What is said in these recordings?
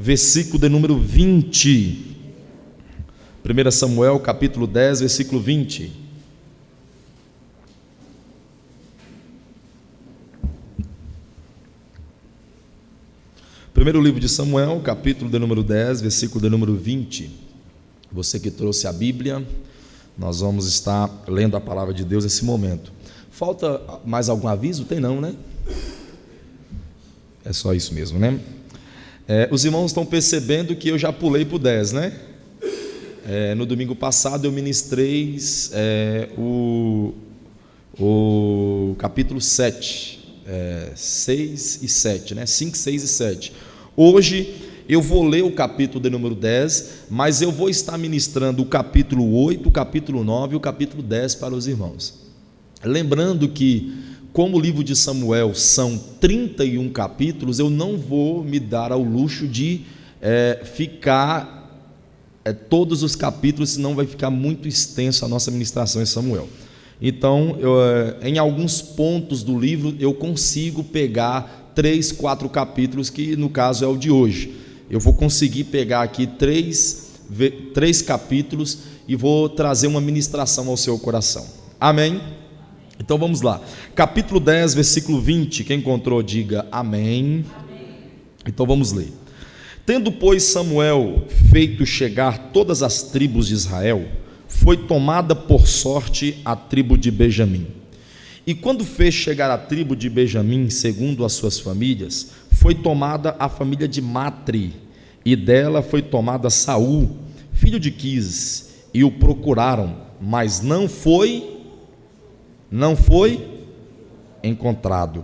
versículo de número 20. 1 Samuel, capítulo 10, versículo 20. Primeiro livro de Samuel, capítulo de número 10, versículo de número 20. Você que trouxe a Bíblia, nós vamos estar lendo a palavra de Deus nesse momento. Falta mais algum aviso? Tem não, né? É só isso mesmo, né? Os irmãos estão percebendo que eu já pulei para o 10, né? No domingo passado eu ministrei o capítulo 7, 6 e 7, né? 5, 6 e 7. Hoje eu vou ler o capítulo de número 10, mas eu vou estar ministrando o capítulo 8, o capítulo 9 e o capítulo 10 para os irmãos. Lembrando que, como o livro de Samuel são 31 capítulos, eu não vou me dar ao luxo de ficar todos os capítulos, senão vai ficar muito extenso a nossa ministração em Samuel. Então, em alguns pontos do livro, eu consigo pegar 3, 4 capítulos, que no caso é o de hoje. Eu vou conseguir pegar aqui três capítulos e vou trazer uma ministração ao seu coração. Amém? Então vamos lá. Capítulo 10, versículo 20. Quem encontrou, diga amém. Então vamos ler. Tendo, pois, Samuel feito chegar todas as tribos de Israel, foi tomada por sorte a tribo de Benjamim. E quando fez chegar a tribo de Benjamim, segundo as suas famílias, foi tomada a família de Matri, e dela foi tomada Saul, filho de Quis, e o procuraram, mas não foi encontrado.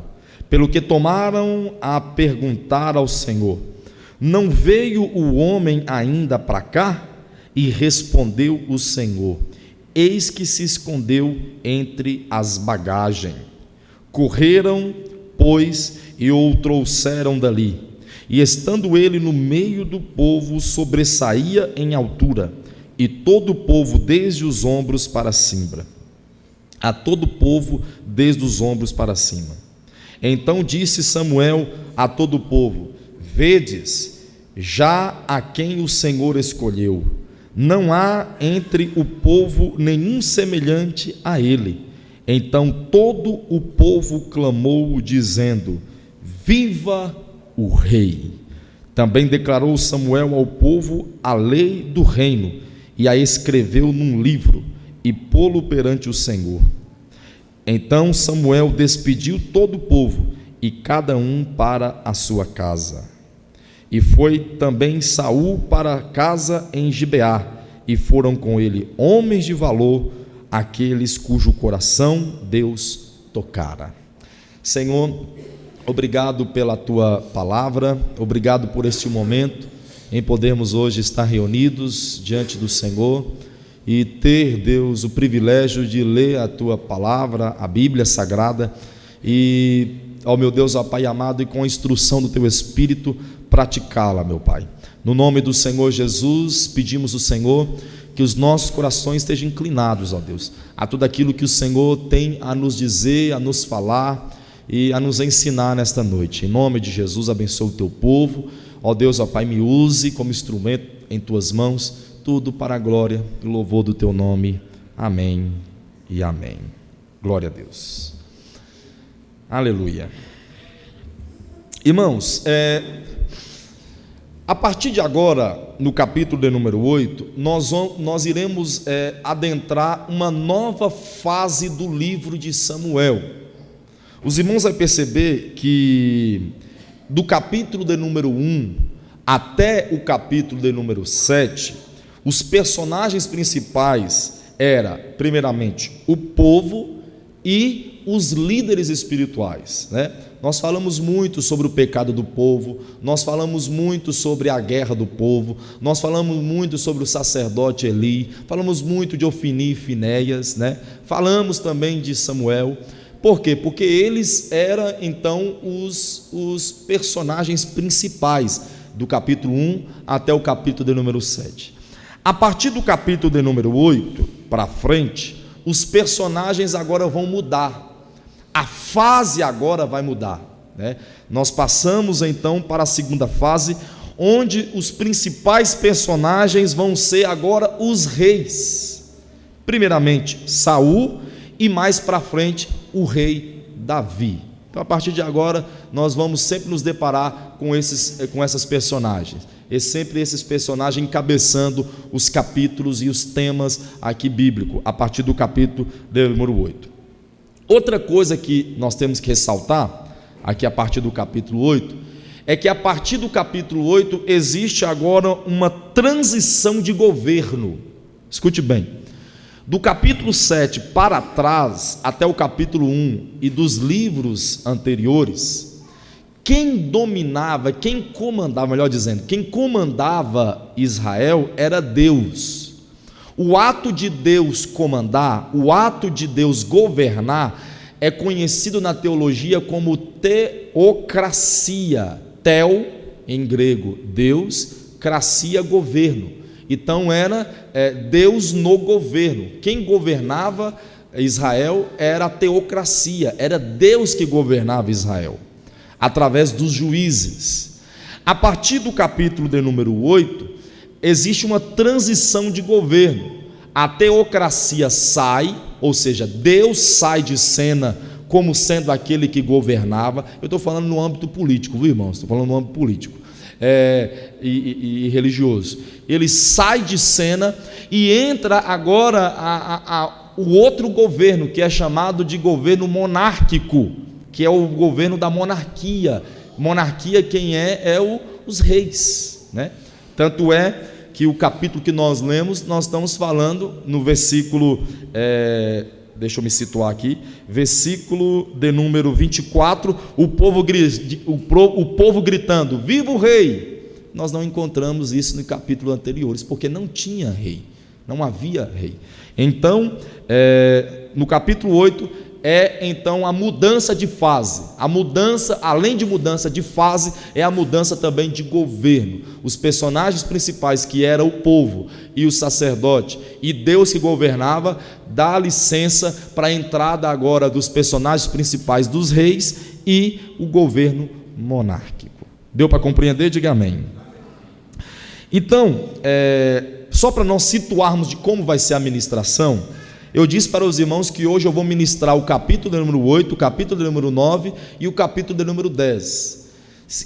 Pelo que tomaram a perguntar ao Senhor: não veio o homem ainda para cá? E respondeu o Senhor: eis que se escondeu entre as bagagens. Correram, pois, e o trouxeram dali. E estando ele no meio do povo, sobressaía em altura, e todo o povo desde os ombros para cima. A todo o povo desde os ombros para cima. Então disse Samuel a todo o povo: vedes, já a quem o Senhor escolheu. Não há entre o povo nenhum semelhante a ele. Então todo o povo clamou, dizendo: viva o rei. Também declarou Samuel ao povo a lei do reino, e a escreveu num livro, e pô-lo perante o Senhor. Então Samuel despediu todo o povo, e cada um para a sua casa. E foi também Saul para casa em Gibeá, e foram com ele homens de valor, aqueles cujo coração Deus tocara. Senhor, obrigado pela tua palavra, obrigado por este momento, em podermos hoje estar reunidos diante do Senhor, e ter, Deus, o privilégio de ler a tua palavra, a Bíblia Sagrada, e, ó meu Deus, ó Pai amado, e com a instrução do teu Espírito, praticá-la, meu Pai. No nome do Senhor Jesus, pedimos ao Senhor que os nossos corações estejam inclinados, ó Deus, a tudo aquilo que o Senhor tem a nos dizer, a nos falar e a nos ensinar nesta noite. Em nome de Jesus, abençoa o teu povo, ó Deus, ó Pai, me use como instrumento em tuas mãos, tudo para a glória e louvor do teu nome. Amém e amém. Glória a Deus. Aleluia. Irmãos, a partir de agora, no capítulo de número 8, nós iremos adentrar uma nova fase do livro de Samuel. Os irmãos vão perceber que do capítulo de número 1 até o capítulo de número 7, os personagens principais eram, primeiramente, o povo e os líderes espirituais, né? Nós falamos muito sobre o pecado do povo, nós falamos muito sobre a guerra do povo, nós falamos muito sobre o sacerdote Eli, falamos muito de Ofni e Finéias, né? Falamos também de Samuel. Por quê? Porque eles eram então os personagens principais do capítulo 1 até o capítulo de número 7. A partir do capítulo de número 8 para frente, os personagens agora vão mudar. A fase agora vai mudar, né? Nós passamos então para a segunda fase, onde os principais personagens vão ser agora os reis. Primeiramente Saul e mais para frente o rei Davi. Então, a partir de agora, nós vamos sempre nos deparar com essas personagens. E sempre esses personagens encabeçando os capítulos e os temas aqui bíblicos, a partir do capítulo de número 8. Outra coisa que nós temos que ressaltar, aqui a partir do capítulo 8, é que a partir do capítulo 8 existe agora uma transição de governo. Escute bem. Do capítulo 7 para trás, até o capítulo 1 e dos livros anteriores, quem dominava, quem comandava, melhor dizendo, quem comandava Israel era Deus. O ato de Deus comandar, o ato de Deus governar, é conhecido na teologia como teocracia. Teo, em grego, Deus, cracia, governo. Então era Deus no governo. Quem governava Israel era a teocracia, era Deus que governava Israel, através dos juízes. A partir do capítulo de número 8, existe uma transição de governo. A teocracia sai, ou seja, Deus sai de cena como sendo aquele que governava. Eu estou falando no âmbito político, viu, irmãos? Estou falando no âmbito político e religioso. Ele sai de cena e entra agora o outro governo, que é chamado de governo monárquico, que é o governo da monarquia. Monarquia, quem os reis, né? Tanto é que o capítulo que nós lemos, nós estamos falando no versículo, deixa eu me situar aqui, versículo de número 24, o povo gritando, viva o rei! Nós não encontramos isso no capítulo anteriores, porque não tinha rei, não havia rei. Então, no capítulo 8, então a mudança de fase. A mudança, além de mudança de fase, é a mudança também de governo. Os personagens principais, que era o povo e o sacerdote, e Deus que governava, dá licença para a entrada agora dos personagens principais, dos reis, e o governo monárquico. Deu para compreender? Diga amém. Então, só para nós situarmos de como vai ser a ministração, eu disse para os irmãos que hoje eu vou ministrar o capítulo de número 8, o capítulo de número 9 e o capítulo de número 10.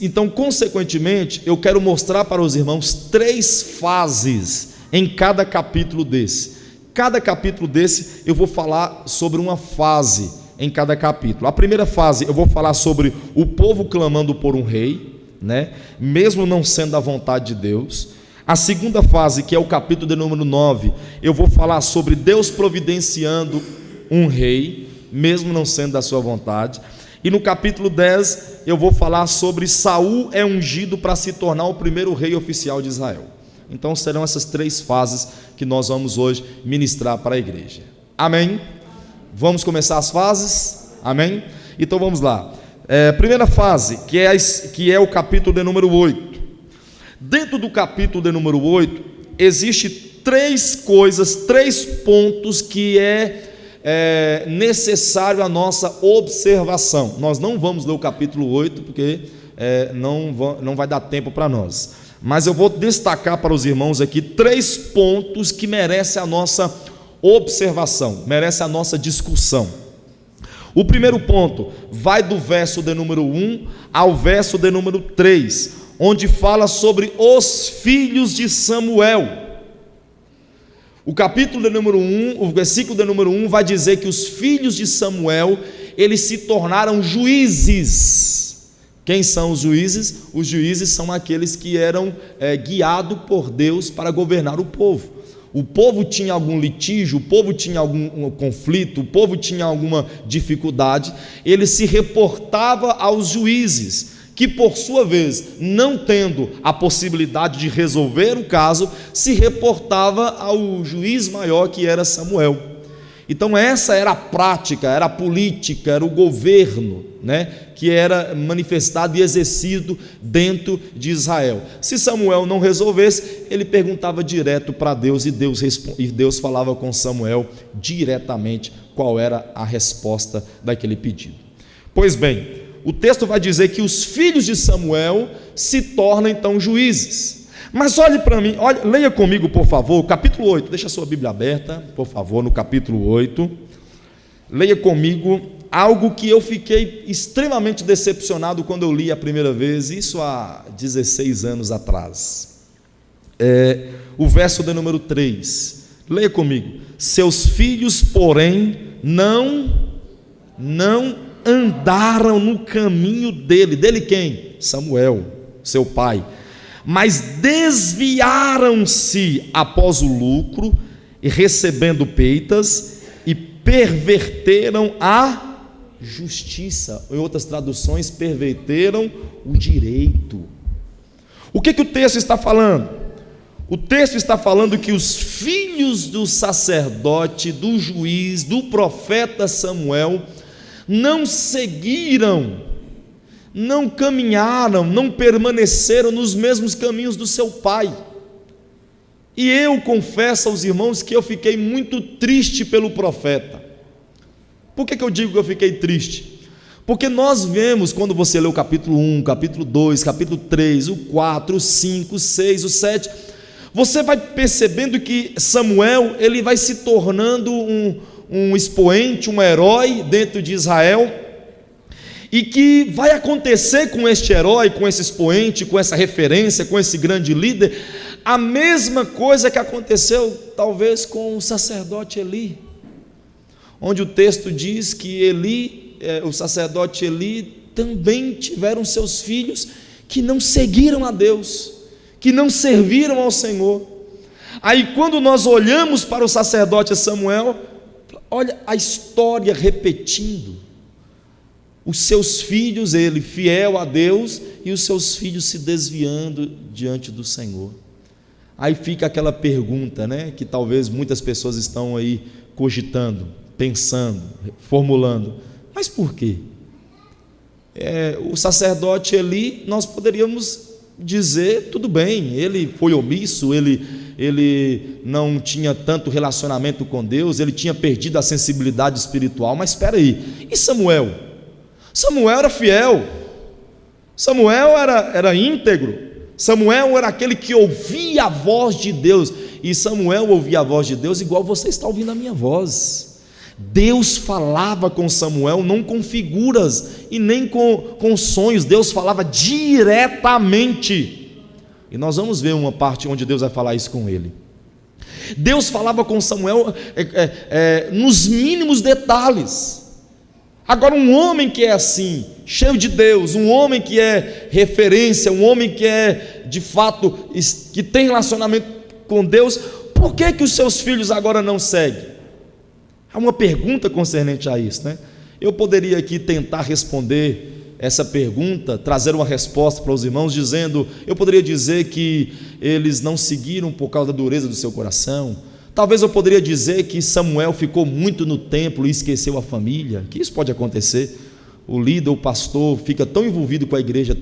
Então, consequentemente, eu quero mostrar para os irmãos 3 fases em cada capítulo desse. Cada capítulo desse eu vou falar sobre uma fase em cada capítulo. A primeira fase eu vou falar sobre o povo clamando por um rei, né? Mesmo não sendo a vontade de Deus. A segunda fase, que é o capítulo de número 9, eu vou falar sobre Deus providenciando um rei, mesmo não sendo da sua vontade. E no capítulo 10, eu vou falar sobre Saul é ungido para se tornar o primeiro rei oficial de Israel. Então serão essas 3 fases que nós vamos hoje ministrar para a igreja. Amém? Vamos começar as fases? Amém? Então vamos lá. Primeira fase, que é o capítulo de número 8. Dentro do capítulo de número 8, existe 3 pontos que é necessário a nossa observação. Nós não vamos ler o capítulo 8, porque não vai dar tempo para nós. Mas eu vou destacar para os irmãos aqui 3 pontos que merecem a nossa observação, merecem a nossa discussão. O primeiro ponto vai do verso de número 1 ao verso de número 3, onde fala sobre os filhos de Samuel. O capítulo de número 1, o versículo de número 1 vai dizer que os filhos de Samuel, eles se tornaram juízes. Quem são os juízes? Os juízes são aqueles que eram guiados por Deus para governar o povo. O povo tinha algum litígio, o povo tinha algum conflito, o povo tinha alguma dificuldade, ele se reportava aos juízes, que por sua vez, não tendo a possibilidade de resolver o caso, se reportava ao juiz maior, que era Samuel. Então essa era a prática, era a política, era o governo, né, que era manifestado e exercido dentro de Israel. Se Samuel não resolvesse, ele perguntava direto para Deus, e Deus falava com Samuel diretamente qual era a resposta daquele pedido. Pois bem, o texto vai dizer que os filhos de Samuel se tornam então juízes. Mas olhe para mim, leia comigo, por favor, capítulo 8, deixa a sua Bíblia aberta, por favor, no capítulo 8, leia comigo algo que eu fiquei extremamente decepcionado quando eu li a primeira vez, isso há 16 anos atrás. O verso de número 3, leia comigo: seus filhos, porém, não andaram no caminho dele quem? Samuel, seu pai, mas desviaram-se após o lucro, e recebendo peitas, e perverteram a justiça. Em outras traduções, perverteram o direito. O que o texto está falando? O texto está falando que os filhos do sacerdote, do juiz, do profeta Samuel, não seguiram, não caminharam, não permaneceram nos mesmos caminhos do seu pai. E eu confesso aos irmãos que eu fiquei muito triste pelo profeta. Por que eu digo que eu fiquei triste? Porque nós vemos, quando você lê o capítulo 1, capítulo 2, capítulo 3, o 4, o 5, o 6, o 7, você vai percebendo que Samuel, ele vai se tornando um expoente, um herói dentro de Israel, e que vai acontecer com este herói, com esse expoente, com essa referência, com esse grande líder, a mesma coisa que aconteceu talvez com o sacerdote Eli, onde o texto diz que o sacerdote Eli também tiveram seus filhos que não seguiram a Deus, que não serviram ao Senhor. Aí quando nós olhamos para o sacerdote Samuel, olha a história repetindo, os seus filhos, ele fiel a Deus, e os seus filhos se desviando diante do Senhor. Aí fica aquela pergunta, né, que talvez muitas pessoas estão aí cogitando, pensando, formulando: mas por quê? O sacerdote Eli, nós poderíamos dizer, tudo bem, ele foi omisso, ele não tinha tanto relacionamento com Deus, ele tinha perdido a sensibilidade espiritual, mas espera aí, e Samuel? Samuel era fiel, Samuel era íntegro, Samuel era aquele que ouvia a voz de Deus, e Samuel ouvia a voz de Deus igual você está ouvindo a minha voz. Deus falava com Samuel, não com figuras e nem com sonhos, Deus falava diretamente, e nós vamos ver uma parte onde Deus vai falar isso com ele. Deus falava com Samuel nos mínimos detalhes. Agora, um homem que é assim, cheio de Deus, um homem que é referência, um homem que é de fato, que tem relacionamento com Deus, por que os seus filhos agora não seguem? Há uma pergunta concernente a isso, né? Eu poderia aqui tentar responder essa pergunta, trazer uma resposta para os irmãos, eu poderia dizer que eles não seguiram por causa da dureza do seu coração. Talvez eu poderia dizer que Samuel ficou muito no templo e esqueceu a família, que isso pode acontecer. O líder, o pastor, fica tão envolvido com a igreja,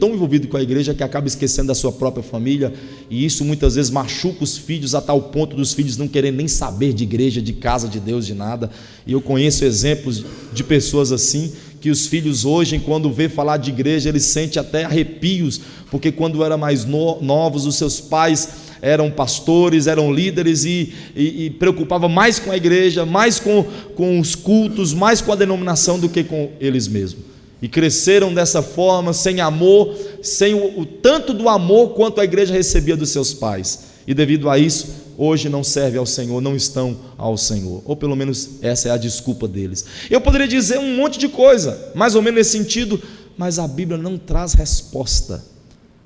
que acaba esquecendo da sua própria família, e isso muitas vezes machuca os filhos a tal ponto dos filhos não querem nem saber de igreja, de casa de Deus, de nada. E eu conheço exemplos de pessoas assim, que os filhos hoje, quando vê falar de igreja, eles sentem até arrepios, porque quando eram mais novos, os seus pais eram pastores, eram líderes, e preocupava mais com a igreja, mais com os cultos, mais com a denominação do que com eles mesmos. E cresceram dessa forma, sem amor, sem o tanto do amor quanto a igreja recebia dos seus pais, e devido a isso, hoje não servem ao Senhor, não estão ao Senhor, ou pelo menos essa é a desculpa deles. Eu poderia dizer um monte de coisa, mais ou menos nesse sentido, mas a Bíblia não traz resposta.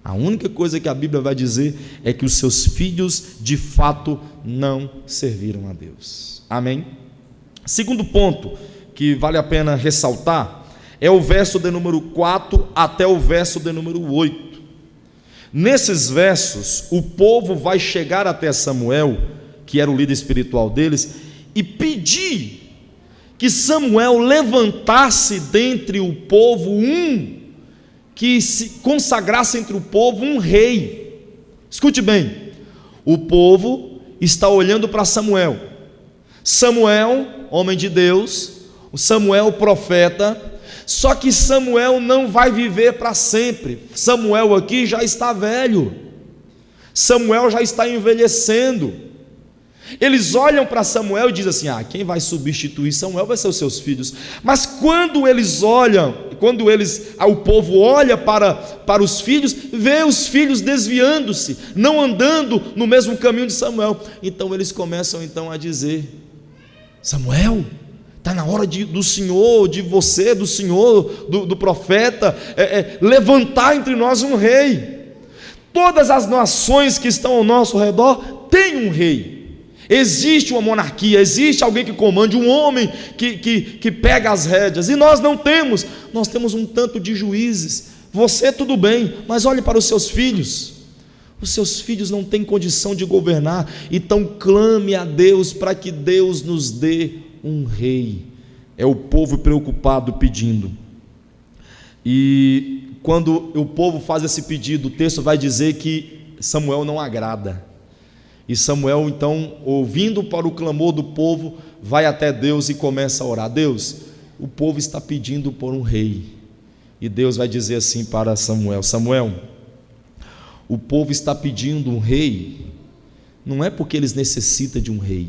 A única coisa que a Bíblia vai dizer é que os seus filhos de fato não serviram a Deus. Amém? Segundo ponto que vale a pena ressaltar é o verso de número 4 até o verso de número 8. Nesses versos, o povo vai chegar até Samuel, que era o líder espiritual deles, e pedir que Samuel levantasse dentre o povo que se consagrasse entre o povo um rei. Escute bem, o povo está olhando para Samuel, homem de Deus, o Samuel, profeta. Só que Samuel não vai viver para sempre. Samuel aqui já está velho. Samuel já está envelhecendo. Eles olham para Samuel e dizem assim: quem vai substituir Samuel vai ser os seus filhos. Mas quando eles olham, o povo olha para os filhos, vê os filhos desviando-se, não andando no mesmo caminho de Samuel. Então eles começam a dizer: Samuel, está na hora do Senhor, de você, do Senhor, do profeta, levantar entre nós um rei. Todas as nações que estão ao nosso redor têm um rei. Existe uma monarquia, existe alguém que comande, um homem que pega as rédeas, e nós não temos. Nós temos um tanto de juízes. Você tudo bem, mas olhe para os seus filhos. Os seus filhos não têm condição de governar, então clame a Deus para que Deus nos dê um rei. É o povo preocupado pedindo. E quando o povo faz esse pedido, o texto vai dizer que Samuel não agrada. E Samuel, então, ouvindo para o clamor do povo, vai até Deus e começa a orar: Deus, o povo está pedindo por um rei. E Deus vai dizer assim para Samuel: Samuel, o povo está pedindo um rei, não é porque eles necessitam de um rei,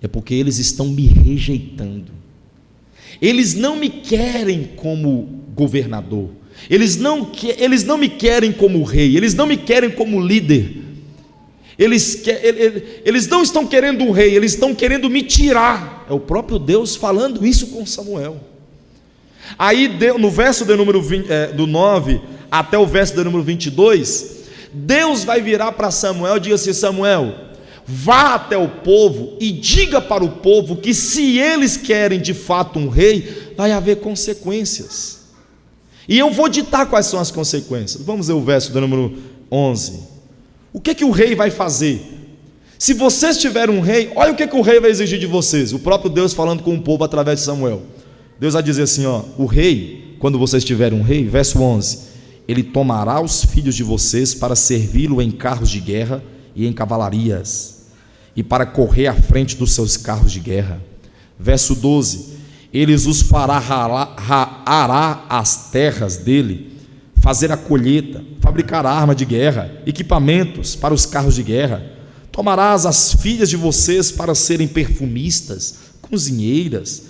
é porque eles estão me rejeitando. Eles não me querem como governador, eles não me querem como rei, eles não me querem como líder. Eles não estão querendo um rei, eles estão querendo me tirar. É o próprio Deus falando isso com Samuel. Aí no verso de número do 9 até o verso de número 22, Deus vai virar para Samuel e diz assim: Samuel, vá até o povo e diga para o povo que se eles querem de fato um rei, vai haver consequências. E eu vou ditar quais são as consequências. Vamos ver o verso de número 11. O que o rei vai fazer? Se vocês tiverem um rei, olha o que o rei vai exigir de vocês. O próprio Deus falando com o povo através de Samuel. Deus vai dizer assim: o rei, quando vocês tiverem um rei, verso 11, ele tomará os filhos de vocês para servi-lo em carros de guerra e em cavalarias, e para correr à frente dos seus carros de guerra. Verso 12, eles os fará arar as terras dele, fazer a colheita, fabricar arma de guerra, equipamentos para os carros de guerra. Tomarás as filhas de vocês para serem perfumistas, cozinheiras,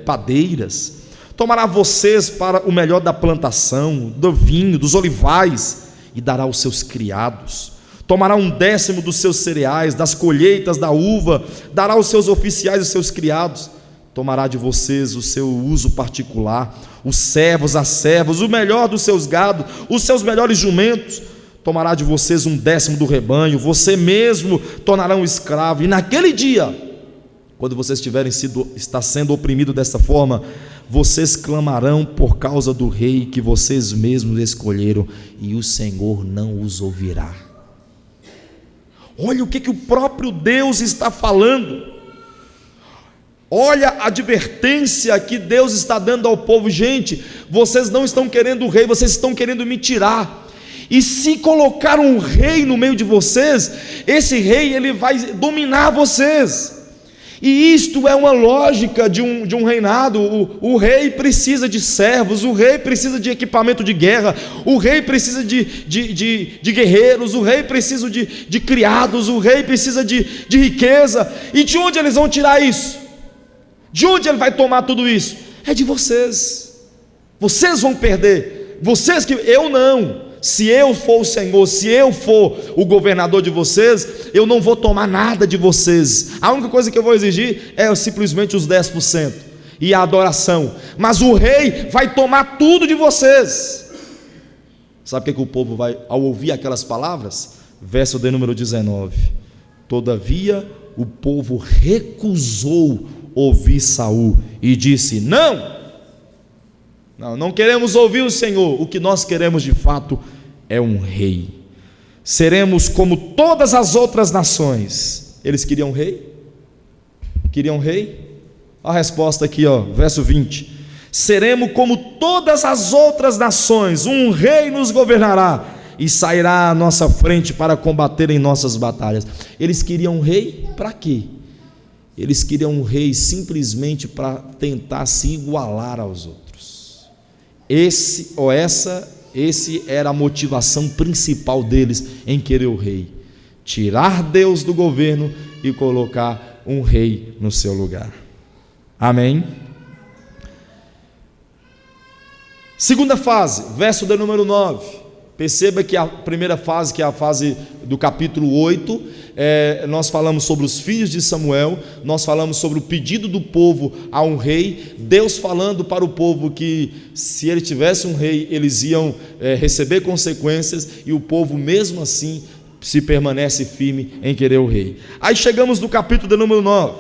padeiras. Tomará vocês para o melhor da plantação, do vinho, dos olivais, e dará aos seus criados. Tomará 1/10 dos seus cereais, das colheitas da uva, dará aos seus oficiais e seus criados. Tomará de vocês o seu uso particular, os servos, as servas, o melhor dos seus gados, os seus melhores jumentos. Tomará de vocês 1/10 do rebanho, você mesmo tornará um escravo. E naquele dia, quando vocês está sendo oprimido dessa forma, vocês clamarão por causa do rei que vocês mesmos escolheram, e o Senhor não os ouvirá. Olha o que o próprio Deus está falando. Olha a advertência que Deus está dando ao povo: gente, vocês não estão querendo o rei, vocês estão querendo me tirar. E se colocar um rei no meio de vocês, esse rei ele vai dominar vocês. E isto é uma lógica de um reinado. O rei precisa de servos, o rei precisa de equipamento de guerra, o rei precisa de guerreiros, o rei precisa de criados, o rei precisa de riqueza. E de onde eles vão tirar isso? De onde ele vai tomar tudo isso? É de vocês. Vocês vão perder. Vocês que... Eu não. Se eu for o Senhor, se eu for o governador de vocês, eu não vou tomar nada de vocês. A única coisa que eu vou exigir é simplesmente os 10% e a adoração. Mas o rei vai tomar tudo de vocês. Sabe o que o povo vai, ao ouvir aquelas palavras? Verso de número 19. Todavia o povo recusou ouvir Saul e disse: não queremos ouvir o Senhor. O que nós queremos de fato é um rei. Seremos como todas as outras nações. Eles queriam um rei? Queriam um rei? A resposta aqui, verso 20: seremos como todas as outras nações, um rei nos governará e sairá à nossa frente para combater em nossas batalhas. Eles queriam um rei para quê? Eles queriam um rei simplesmente para tentar se igualar aos outros. Esse era a motivação principal deles em querer o rei: tirar Deus do governo e colocar um rei no seu lugar. Amém? Segunda fase, verso de número 9. Perceba que a primeira fase, que é a fase do capítulo 8, nós falamos sobre os filhos de Samuel, nós falamos sobre o pedido do povo a um rei, Deus falando para o povo que se ele tivesse um rei, eles iam receber consequências, e o povo mesmo assim se permanece firme em querer o rei. Aí chegamos no capítulo de número 9.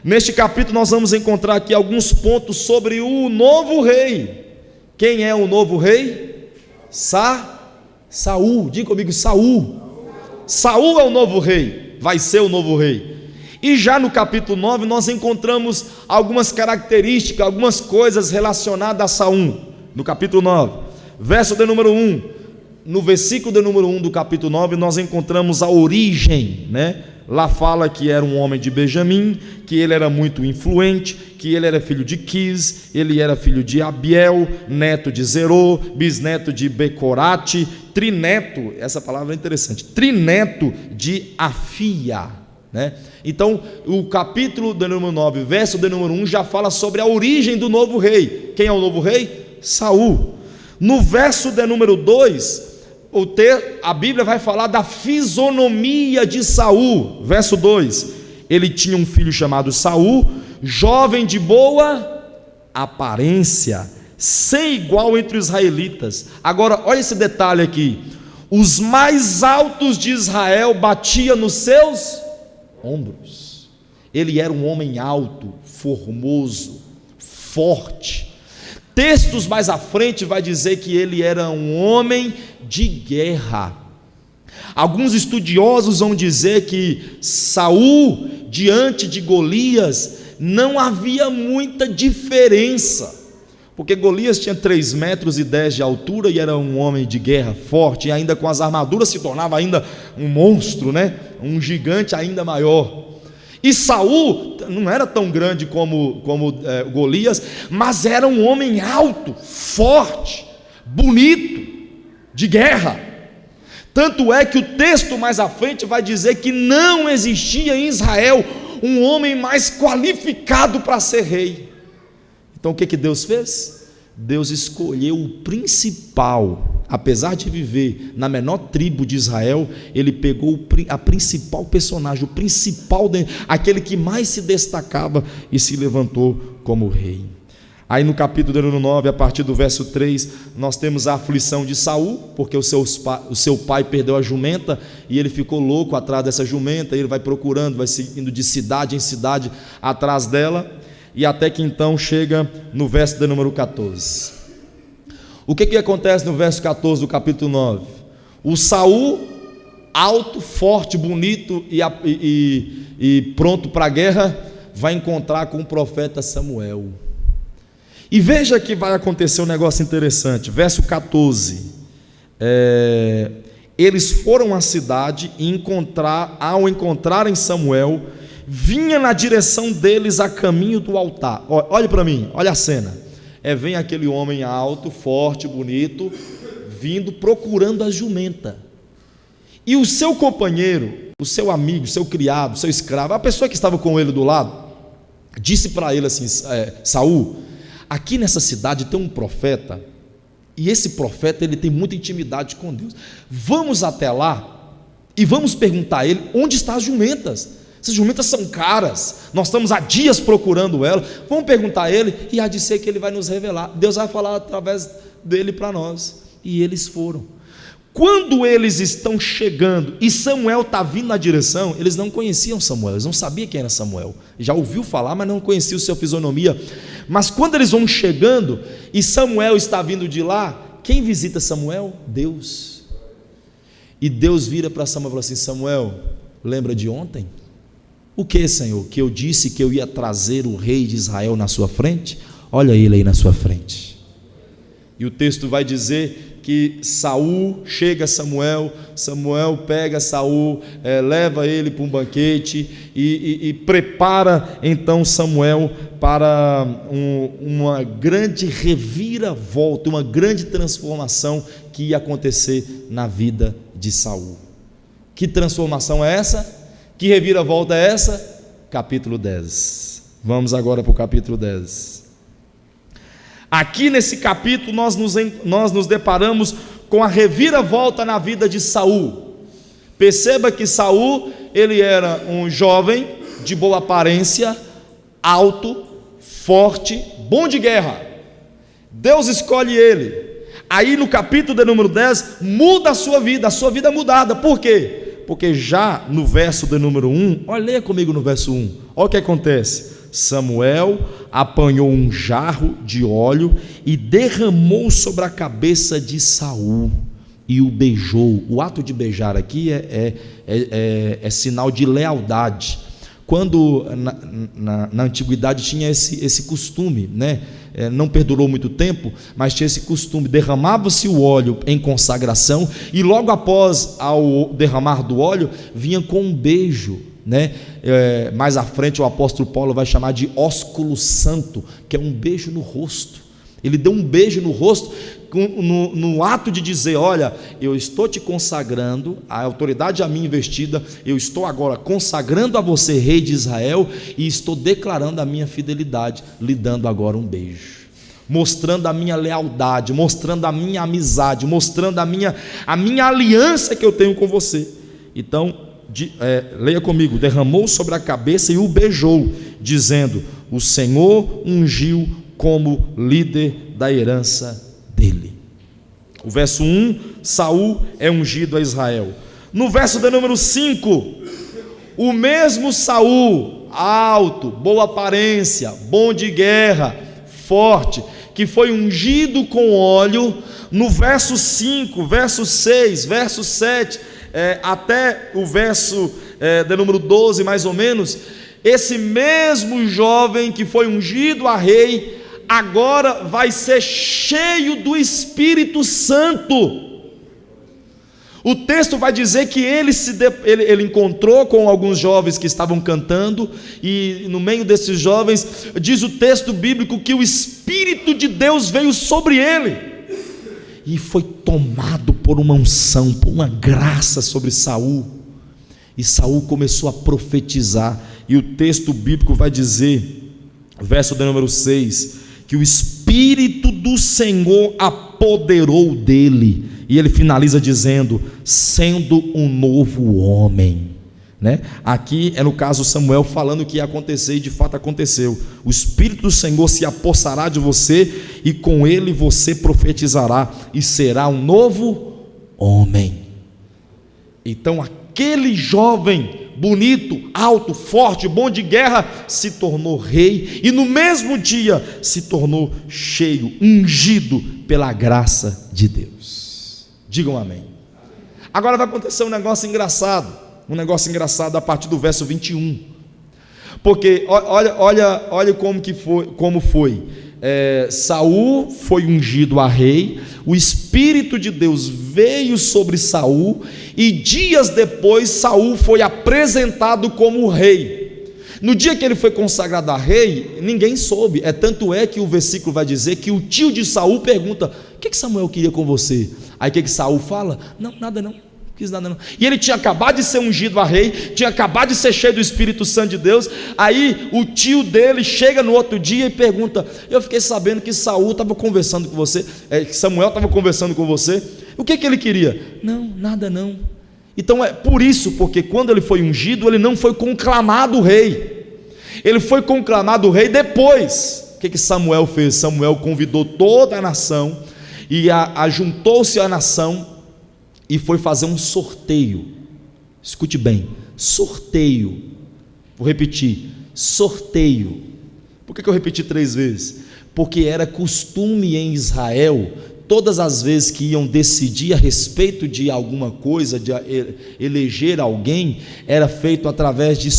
Neste capítulo nós vamos encontrar aqui alguns pontos sobre o novo rei. Quem é o novo rei? Saul. Diga comigo, Saul. Saul é o novo rei, vai ser o novo rei. E já no capítulo 9 nós encontramos algumas características, algumas coisas relacionadas a Saul. No capítulo 9, verso de número 1, no versículo de número 1 do capítulo 9, nós encontramos a origem, né? Lá fala que era um homem de Benjamim, que ele era muito influente, que ele era filho de Quis, ele era filho de Abiel, neto de Zerô, bisneto de Becorate, trineto, essa palavra é interessante, trineto de Afia, né? Então, o capítulo de número 9, verso de número 1, já fala sobre a origem do novo rei. Quem é o novo rei? Saul. No verso de número 2, a Bíblia vai falar da fisionomia de Saul. Verso 2: ele tinha um filho chamado Saul, jovem de boa aparência, sem igual entre os israelitas. Agora, olha esse detalhe aqui: os mais altos de Israel batiam nos seus ombros. Ele era um homem alto, formoso, forte. Textos mais à frente vai dizer que ele era um homem de guerra. Alguns estudiosos vão dizer que Saul, diante de Golias, não havia muita diferença, porque Golias tinha 3,10 metros de altura e era um homem de guerra forte, e ainda com as armaduras se tornava ainda um monstro, né? Um gigante ainda maior. E Saul não era tão grande como Golias, mas era um homem alto, forte, bonito, de guerra. Tanto é que o texto mais à frente vai dizer que não existia em Israel um homem mais qualificado para ser rei. Então o que Deus fez? Deus escolheu o principal. Apesar de viver na menor tribo de Israel, ele pegou a principal personagem, o principal, aquele que mais se destacava, e se levantou como rei. Aí no capítulo 9, a partir do verso 3, nós temos a aflição de Saul, porque o seu pai perdeu a jumenta, e ele ficou louco atrás dessa jumenta, e ele vai procurando, vai indo de cidade em cidade atrás dela, e até que então chega no verso de número 14. O que acontece no verso 14 do capítulo 9? O Saul, alto, forte, bonito e pronto para a guerra, vai encontrar com o profeta Samuel. E veja que vai acontecer um negócio interessante. Verso 14: eles foram à cidade e ao encontrarem Samuel, vinha na direção deles a caminho do altar. Olha para mim, olha a cena. Vem aquele homem alto, forte, bonito, vindo procurando a jumenta. E o seu companheiro, o seu amigo, o seu criado, o seu escravo, a pessoa que estava com ele do lado, disse para ele assim: Saul, aqui nessa cidade tem um profeta, e esse profeta ele tem muita intimidade com Deus. Vamos até lá e vamos perguntar a ele onde estão as jumentas. Essas jumentas são caras, nós estamos há dias procurando ela. Vamos perguntar a ele, e há de ser que ele vai nos revelar. Deus vai falar através dele para nós. E eles foram. Quando eles estão chegando e Samuel está vindo na direção, eles não conheciam Samuel, eles não sabiam quem era Samuel. Já ouviu falar, mas não conheciam sua fisionomia. Mas quando eles vão chegando e Samuel está vindo de lá, quem visita Samuel? Deus. E Deus vira para Samuel e fala assim: Samuel, lembra de ontem? O que, Senhor? Que eu disse que eu ia trazer o rei de Israel na sua frente? Olha ele aí na sua frente. E o texto vai dizer que Saul chega a Samuel, Samuel pega Saul, leva ele para um banquete e prepara então Samuel para uma grande reviravolta, uma grande transformação que ia acontecer na vida de Saul. Que transformação é essa? Que reviravolta é essa? Capítulo 10. Vamos agora para o capítulo 10. Aqui nesse capítulo nós nos deparamos com a reviravolta na vida de Saul. Perceba que Saul, ele era um jovem de boa aparência, alto, forte, bom de guerra. Deus escolhe ele. Aí no capítulo de número 10, muda a sua vida é mudada. Por quê? Porque já no verso de número 1, olha, leia comigo no verso 1, olha o que acontece. Samuel apanhou um jarro de óleo e derramou sobre a cabeça de Saul e o beijou. O ato de beijar aqui é sinal de lealdade. Quando na antiguidade tinha esse costume, né? Não perdurou muito tempo, mas tinha esse costume, derramava-se o óleo em consagração e logo após ao derramar do óleo, vinha com um beijo, né? Mais à frente o apóstolo Paulo vai chamar de ósculo santo, que é um beijo no rosto. Ele deu um beijo no rosto no ato de dizer: olha, eu estou te consagrando, a autoridade a mim investida, eu estou agora consagrando a você, rei de Israel, e estou declarando a minha fidelidade, lhe dando agora um beijo, mostrando a minha lealdade, mostrando a minha amizade, mostrando a minha aliança que eu tenho com você. Então, leia comigo: derramou sobre a cabeça e o beijou, dizendo: o Senhor ungiu como líder da herança dele. O verso 1, Saul é ungido a Israel. No verso de número 5, o mesmo Saul, alto, boa aparência, bom de guerra, forte, que foi ungido com óleo, no verso 5, verso 6, verso 7, até o verso de número 12 mais ou menos, esse mesmo jovem que foi ungido a rei, agora vai ser cheio do Espírito Santo. O texto vai dizer que ele encontrou com alguns jovens que estavam cantando, e no meio desses jovens, diz o texto bíblico que o Espírito de Deus veio sobre ele, e foi tomado por uma unção, por uma graça sobre Saul, e Saul começou a profetizar, e o texto bíblico vai dizer, verso de número 6, que o Espírito do Senhor apoderou dele, e ele finaliza dizendo: sendo um novo homem, né? Aqui é no caso Samuel falando o que ia acontecer, e de fato aconteceu. O Espírito do Senhor se apossará de você, e com ele você profetizará, e será um novo homem. Então aquele jovem bonito, alto, forte, bom de guerra, se tornou rei, e no mesmo dia se tornou cheio, ungido pela graça de Deus. Digam amém. Agora vai acontecer um negócio engraçado a partir do verso 21, porque olha como foi. Saul foi ungido a rei, o Espírito de Deus veio sobre Saul, e dias depois Saul foi apresentado como rei. No dia que ele foi consagrado a rei, ninguém soube, tanto é que o versículo vai dizer que o tio de Saul pergunta: o que Samuel queria com você? Aí o que Saul fala? Não, nada não, quis nada não. E ele tinha acabado de ser ungido a rei, tinha acabado de ser cheio do Espírito Santo de Deus. Aí o tio dele chega no outro dia e pergunta: eu fiquei sabendo que Saul estava conversando com você, que Samuel estava conversando com você, o que ele queria? Não, nada não. Então é por isso, porque quando ele foi ungido, ele não foi conclamado rei, ele foi conclamado rei depois. O que Samuel fez? Samuel convidou toda a nação, e ajuntou-se a nação, e foi fazer um sorteio. Escute bem, sorteio. Vou repetir, sorteio. Por que eu repeti 3 vezes? Porque era costume em Israel, todas as vezes que iam decidir a respeito de alguma coisa, de eleger alguém, era feito através de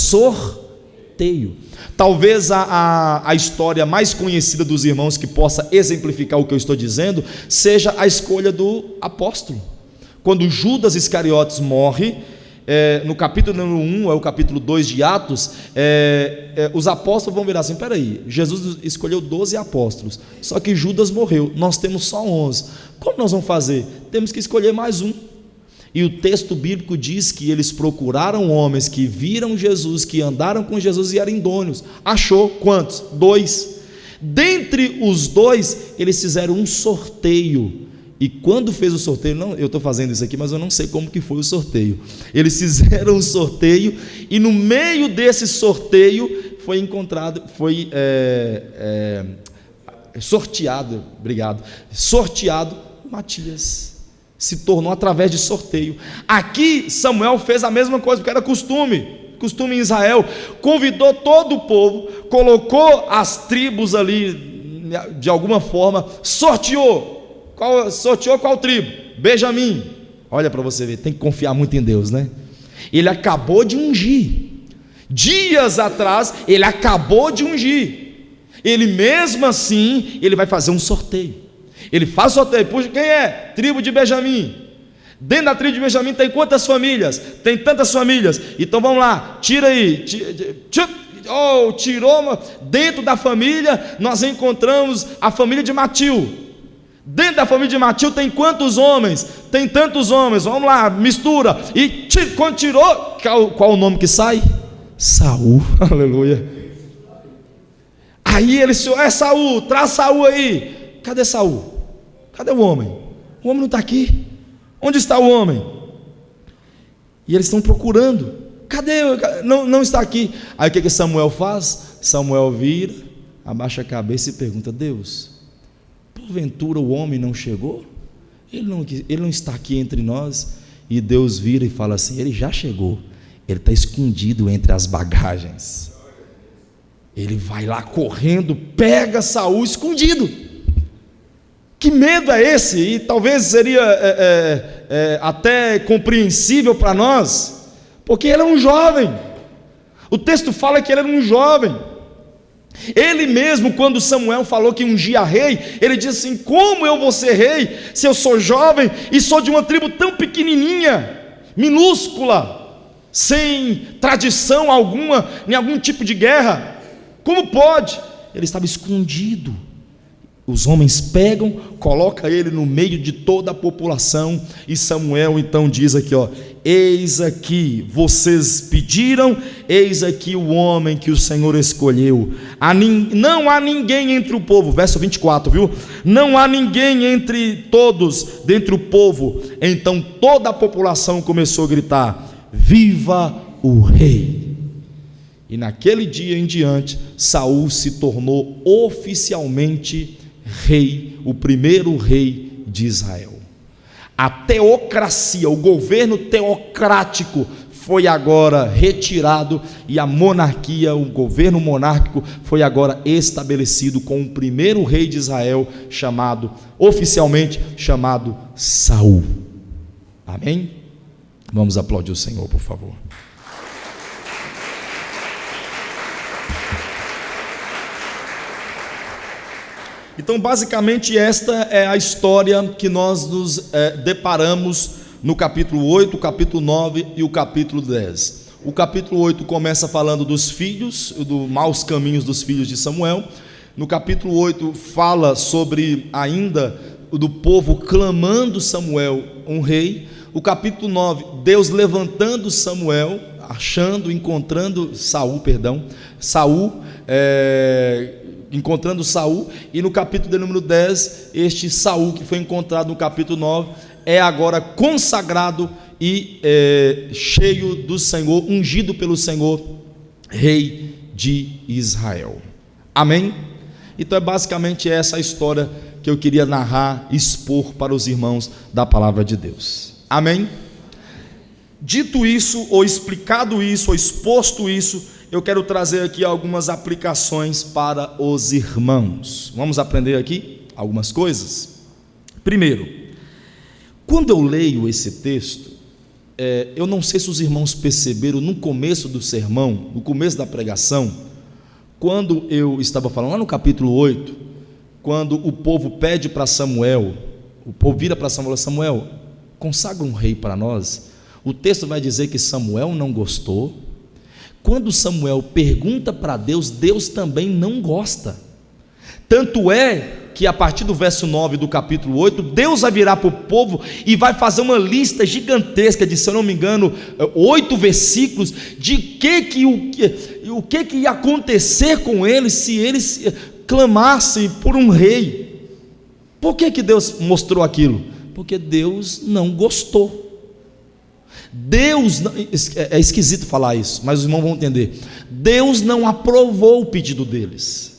sorteio. Talvez a história mais conhecida dos irmãos que possa exemplificar o que eu estou dizendo seja a escolha do apóstolo. Quando Judas Iscariotes morre, no capítulo número 1, é o capítulo 2 de Atos, os apóstolos vão virar assim: peraí, Jesus escolheu 12 apóstolos, só que Judas morreu, nós temos só 11, como nós vamos fazer? Temos que escolher mais um. E o texto bíblico diz que eles procuraram homens que viram Jesus, que andaram com Jesus e eram idôneos. Achou quantos? 2. Dentre os 2, eles fizeram um sorteio. E quando fez o sorteio, eu estou fazendo isso aqui, mas eu não sei como que foi o sorteio. Eles fizeram um sorteio, e no meio desse sorteio foi sorteado Matias. Se tornou através de sorteio. Aqui Samuel fez a mesma coisa, porque era costume em Israel. Convidou todo o povo, colocou as tribos ali, de alguma forma, sorteou qual tribo? Benjamim. Olha para você ver, tem que confiar muito em Deus, né? Ele acabou de ungir. Dias atrás, ele acabou de ungir. Ele mesmo assim, ele vai fazer um sorteio. Ele faz sorteio. Puxa, quem é? Tribo de Benjamim. Dentro da tribo de Benjamim tem quantas famílias? Tem tantas famílias. Então vamos lá, tira aí. Tirou. Dentro da família nós encontramos a família de Matil. Dentro da família de Matil tem quantos homens? Tem tantos homens. Vamos lá, mistura. E quando tirou, qual o nome que sai? Saul. Aleluia. Aí ele disse: Saul, traz Saul aí. Cadê Saul? Cadê o homem? O homem não está aqui. Onde está o homem? E eles estão procurando. Cadê? Não está aqui. Aí o que Samuel faz? Samuel vira, abaixa a cabeça e pergunta: Deus, porventura o homem não chegou? Ele não está aqui entre nós? E Deus vira e fala assim: ele já chegou, ele está escondido entre as bagagens. Ele vai lá correndo, pega Saul escondido. Que medo é esse? E talvez seria até compreensível para nós, porque ele é um jovem. O texto fala que ele era um jovem. Ele mesmo, quando Samuel falou que ungia rei, ele disse assim: como eu vou ser rei se eu sou jovem e sou de uma tribo tão pequenininha, minúscula, sem tradição alguma, em algum tipo de guerra? Como pode? Ele estava escondido. Os homens pegam, colocam ele no meio de toda a população, e Samuel então diz aqui: eis aqui, vocês pediram, eis aqui o homem que o Senhor escolheu. Não há ninguém entre o povo, verso 24, viu? Não há ninguém entre todos, dentre o povo. Então toda a população começou a gritar: viva o rei! E naquele dia em diante, Saul se tornou oficialmente rei, o primeiro rei de Israel. A teocracia, o governo teocrático foi agora retirado, e a monarquia, o governo monárquico foi agora estabelecido com o primeiro rei de Israel, oficialmente chamado Saul. Amém? Vamos aplaudir o Senhor, por favor. Então, basicamente, esta é a história que nós nos deparamos no capítulo 8, o capítulo 9 e o capítulo 10. O capítulo 8 começa falando dos filhos, dos maus caminhos dos filhos de Samuel. No capítulo 8 fala sobre ainda do povo clamando Samuel um rei. O capítulo 9, Deus levantando Samuel, encontrando Saul, encontrando Saul. E no capítulo de número 10, este Saul que foi encontrado no capítulo 9 é agora consagrado e cheio do Senhor, ungido pelo Senhor, rei de Israel. Amém? Então é basicamente essa a história que eu queria narrar, expor para os irmãos da palavra de Deus. Amém? Dito isso, ou explicado isso, ou exposto isso, eu quero trazer aqui algumas aplicações para os irmãos. Vamos aprender aqui algumas coisas? Primeiro, quando eu leio esse texto, Eu não sei se os irmãos perceberam no começo do sermão, no começo da pregação, quando eu estava falando lá no capítulo 8, quando o povo pede para Samuel, o povo vira para Samuel: Samuel, consagra um rei para nós. O texto vai dizer que Samuel não gostou. Quando Samuel pergunta para Deus, Deus também não gosta. Tanto é que a partir do verso 9 do capítulo 8, Deus vai virar para o povo e vai fazer uma lista gigantesca de, se eu não me engano, 8 versículos, de o que ia acontecer com eles se eles clamassem por um rei. Por que Deus mostrou aquilo? Porque Deus não gostou. Deus, é esquisito falar isso, mas os irmãos vão entender. Deus não aprovou o pedido deles.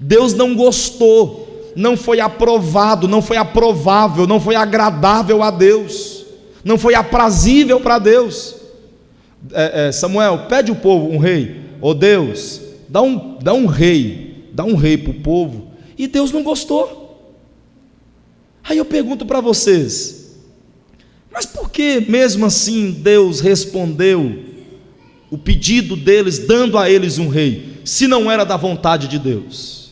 Deus não gostou, não foi aprovado, não foi aprovável, não foi agradável a Deus, não foi aprazível para Deus. Samuel, pede o povo um rei. Deus, dá um rei para o povo. E Deus não gostou. Aí eu pergunto para vocês: mas por que mesmo assim Deus respondeu o pedido deles, dando a eles um rei, se não era da vontade de Deus?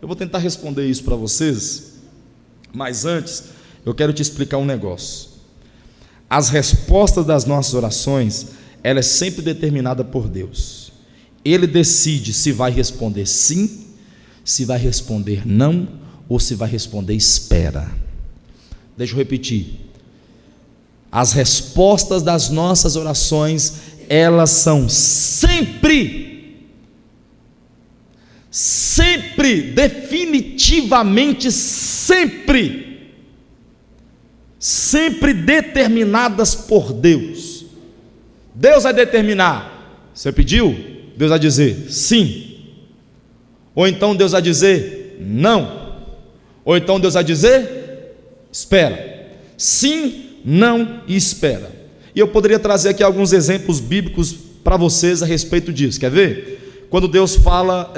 Eu vou tentar responder isso para vocês, mas antes eu quero te explicar um negócio. As respostas das nossas orações, ela é sempre determinada por Deus. Ele decide se vai responder sim, se vai responder não, ou se vai responder espera. Deixa eu repetir. As respostas das nossas orações, elas são sempre, definitivamente sempre determinadas por Deus. Deus vai determinar. Você pediu? Deus vai dizer sim. Ou então Deus vai dizer não. Ou então Deus vai dizer espera. Sim, não e espera. E eu poderia trazer aqui alguns exemplos bíblicos para vocês a respeito disso. Quer ver? Quando Deus fala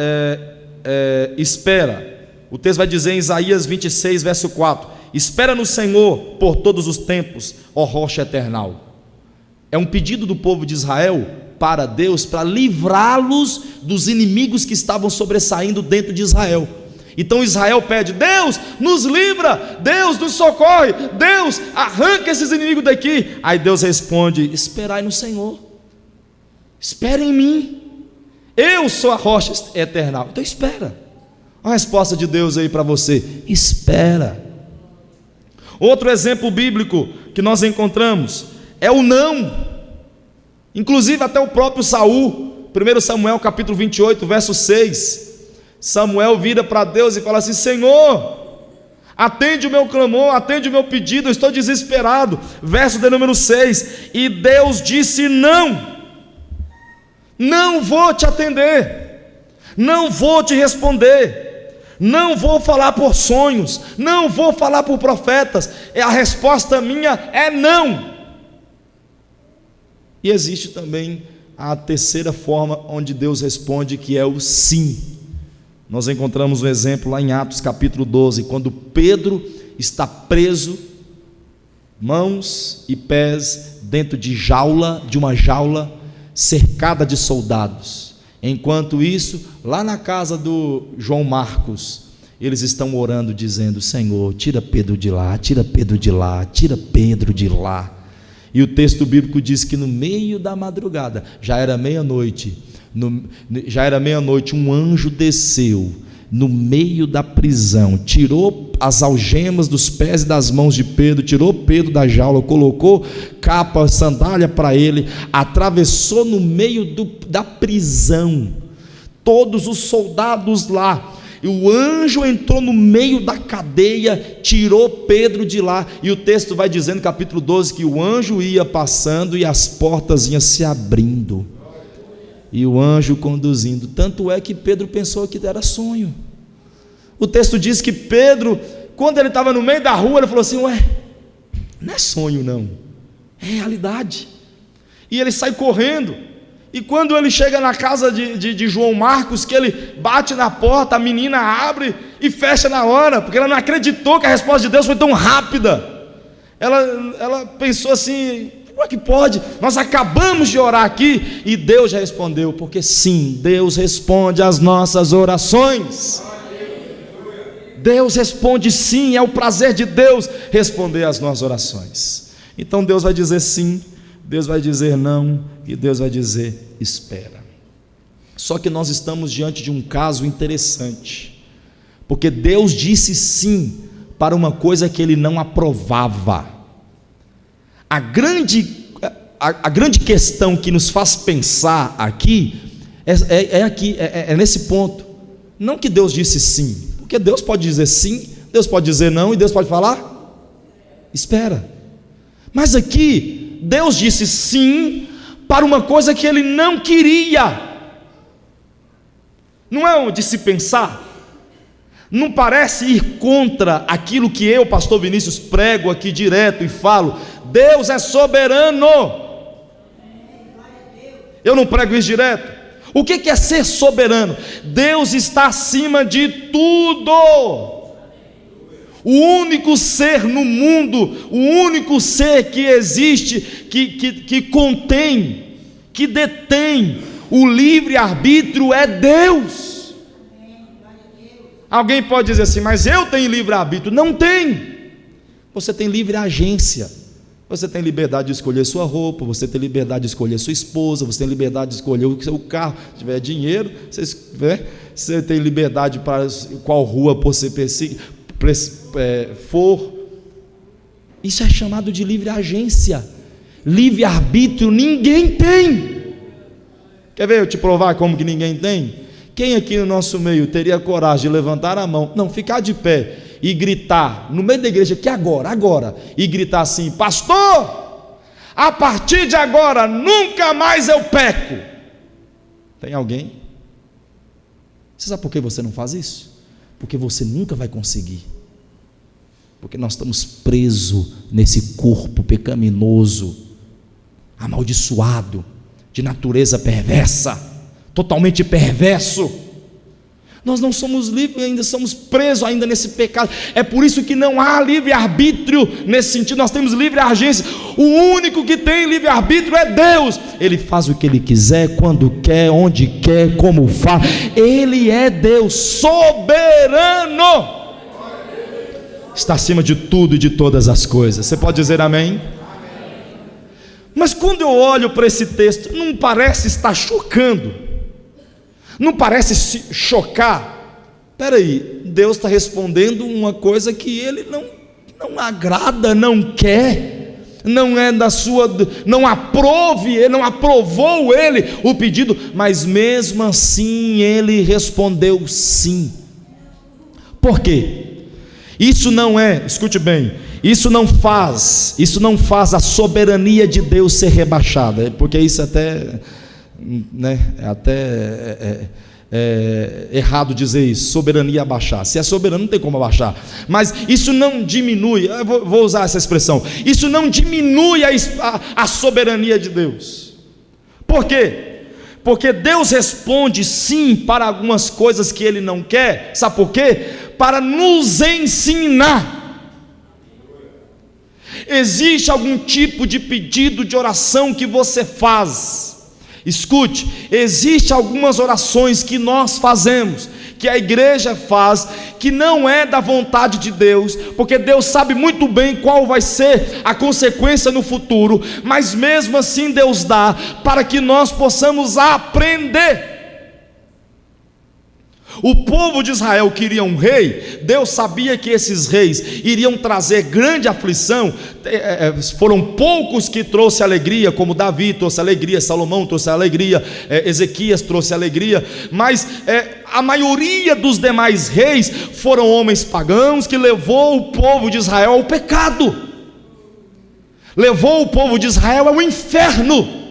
espera, o texto vai dizer em Isaías 26, verso 4: espera no Senhor por todos os tempos, ó rocha eternal. É um pedido do povo de Israel para Deus, para livrá-los dos inimigos que estavam sobressaindo dentro de Israel. Então Israel pede: Deus nos livra, Deus nos socorre, Deus arranca esses inimigos daqui. Aí Deus responde: esperai no Senhor, espera em mim, eu sou a rocha eternal. Então espera. A resposta de Deus aí para você: espera. Outro exemplo bíblico que nós encontramos é o não. Inclusive até o próprio Saul, 1 Samuel capítulo 28, verso 6, Samuel vira para Deus e fala assim: Senhor, atende o meu clamor, atende o meu pedido, eu estou desesperado. Verso de número 6, e Deus disse: não vou te atender, não vou te responder, não vou falar por sonhos, não vou falar por profetas. A resposta minha é não. E existe também a terceira forma onde Deus responde, que é o sim. Nós encontramos um exemplo lá em Atos capítulo 12, quando Pedro está preso, mãos e pés dentro de uma jaula, cercada de soldados. Enquanto isso, lá na casa do João Marcos, eles estão orando, dizendo: Senhor, tira Pedro de lá, tira Pedro de lá, tira Pedro de lá. E o texto bíblico diz que no meio da madrugada, já era meia-noite, um anjo desceu no meio da prisão, tirou as algemas dos pés e das mãos de Pedro, tirou Pedro da jaula, colocou capa, sandália para ele, atravessou no meio da prisão, todos os soldados lá, e o anjo entrou no meio da cadeia, tirou Pedro de lá. E o texto vai dizendo, capítulo 12, que o anjo ia passando e as portas iam se abrindo, e o anjo conduzindo. Tanto é que Pedro pensou que era sonho. O texto diz que Pedro, quando ele estava no meio da rua, ele falou assim: ué, não é sonho não, é realidade. E ele sai correndo. E quando ele chega na casa de João Marcos, que ele bate na porta, a menina abre e fecha na hora, porque ela não acreditou que a resposta de Deus foi tão rápida. Ela pensou assim: Como é que pode? Nós acabamos de orar aqui e Deus já respondeu, porque sim, Deus responde às nossas orações. Deus responde sim, é o prazer de Deus responder às nossas orações. Então Deus vai dizer sim, Deus vai dizer não e Deus vai dizer espera. Só que nós estamos diante de um caso interessante, porque Deus disse sim para uma coisa que Ele não aprovava. A grande questão que nos faz pensar aqui é nesse ponto. Não que Deus disse sim, porque Deus pode dizer sim, Deus pode dizer não e Deus pode falar espera. Mas aqui Deus disse sim para uma coisa que Ele não queria. Não é de se pensar? Não parece ir contra aquilo que eu, pastor Vinícius, prego aqui direto e falo? Deus é soberano. Eu não prego isso direto? O que é ser soberano? Deus está acima de tudo. O único ser no mundo, o único ser que existe, que contém, que detém o livre-arbítrio é Deus. Alguém pode dizer assim, mas eu tenho livre-arbítrio. Não tem. Você tem livre agência. Você tem liberdade de escolher sua roupa, você tem liberdade de escolher sua esposa, você tem liberdade de escolher o seu carro. Se tiver dinheiro, você tem liberdade para qual rua você for. Isso é chamado de livre agência. Livre-arbítrio ninguém tem. Quer ver eu te provar como que ninguém tem? Quem aqui no nosso meio teria coragem de levantar a mão, não, ficar de pé e gritar no meio da igreja, que agora, e gritar assim: pastor, a partir de agora nunca mais eu peco? Tem alguém? Você sabe por que você não faz isso? Porque você nunca vai conseguir. Porque nós estamos presos nesse corpo pecaminoso, amaldiçoado, de natureza perversa, totalmente perverso. Nós não somos livres, ainda somos presos ainda nesse pecado. É por isso que não há livre-arbítrio nesse sentido. Nós temos livre agência. O único que tem livre-arbítrio é Deus. Ele faz o que Ele quiser, quando quer, onde quer, como faz. Ele é Deus soberano. Está acima de tudo e de todas as coisas. Você pode dizer amém? Mas quando eu olho para esse texto, não parece estar chocando? Não parece se chocar? Espera aí, Deus está respondendo uma coisa que Ele não agrada, não quer, não é da sua, não aprove, não aprovou Ele o pedido, mas mesmo assim Ele respondeu sim. Por quê? Isso não é, escute bem, isso não faz a soberania de Deus ser rebaixada, porque isso até... É errado dizer isso, soberania abaixar. Se é soberano não tem como abaixar, mas isso não diminui, eu vou usar essa expressão, isso não diminui a soberania de Deus. Por quê? Porque Deus responde sim para algumas coisas que Ele não quer. Sabe por quê? Para nos ensinar. Existe algum tipo de pedido de oração que você faz? Escute, existem algumas orações que nós fazemos, que a igreja faz, que não é da vontade de Deus, porque Deus sabe muito bem qual vai ser a consequência no futuro, mas mesmo assim Deus dá para que nós possamos aprender. O povo de Israel queria um rei. Deus sabia que esses reis iriam trazer grande aflição. Foram poucos que trouxe alegria, como Davi trouxe alegria, Salomão trouxe alegria, Ezequias trouxe alegria, mas a maioria dos demais reis foram homens pagãos que levou o povo de Israel ao pecado, levou o povo de Israel ao inferno.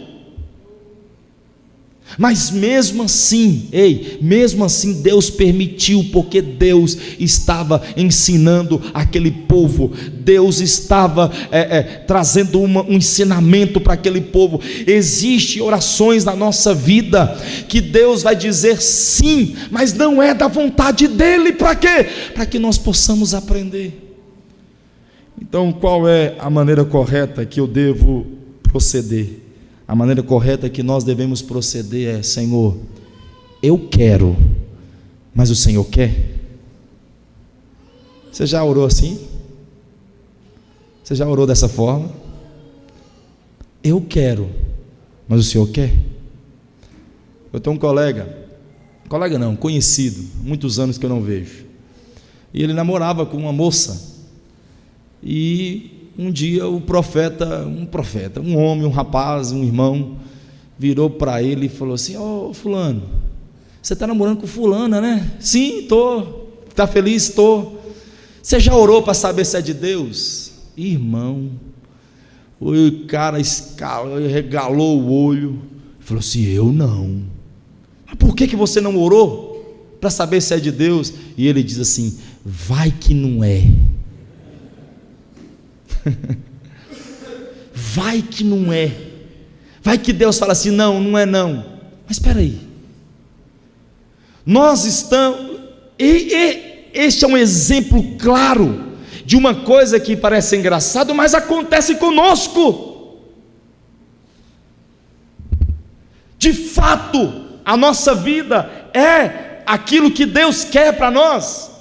Mas mesmo assim, Deus permitiu, porque Deus estava ensinando aquele povo, Deus estava trazendo um ensinamento para aquele povo. Existem orações na nossa vida que Deus vai dizer sim, mas não é da vontade dEle. Para quê? Para que nós possamos aprender. Então, qual é a maneira correta que eu devo proceder, a maneira correta que nós devemos proceder é: Senhor, eu quero, mas o Senhor quer? Você já orou assim? Você já orou dessa forma? Eu quero, mas o Senhor quer? Eu tenho um colega não, conhecido, muitos anos que eu não vejo, e ele namorava com uma moça, e um dia um homem, um rapaz, um irmão, virou para ele e falou assim: ô fulano, você está namorando com fulana, né? Sim, estou. Está feliz? Estou. Você já orou para saber se é de Deus? Irmão, o cara regalou o olho, falou assim: eu não. Mas por que você não orou para saber se é de Deus? E ele diz assim: vai que não é. Vai que não é. Vai que Deus fala assim: não, não é não. Mas espera aí, nós estamos, este é um exemplo claro de uma coisa que parece engraçado, mas acontece conosco. De fato, a nossa vida é aquilo que Deus quer para nós?